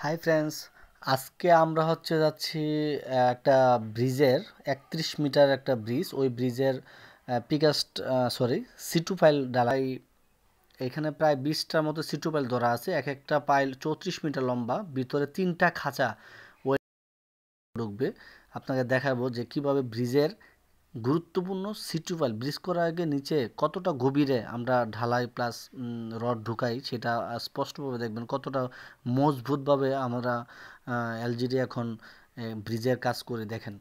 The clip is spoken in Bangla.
হাই ফ্রেন্ডস, আজকে আমরা যাচ্ছি একটা ব্রিজের 31 মিটার একটা ব্রিজ। ওই ব্রিজের পিকাস্ট সরি সিটু পাইল ঢালাই। এখানে প্রায় 20টার মতো সিটু পাইল ধরা আছে। এক একটা পাইল 34 মিটার লম্বা, ভিতরে 3টা খাঁচা ওই ঢুকবে। আপনাকে দেখাবো যে কিভাবে ব্রিজের গুরুত্বপূর্ণ সিটু পাইল ব্রিজ করার আগে নিচে কতটা গভীরে আমরা ঢালাই প্লাস রড ঢুকাই, সেটা স্পষ্টভাবে দেখবেন কতটা মজবুতভাবে আমরা এলজিডি এখন ব্রিজের কাজ করে। দেখেন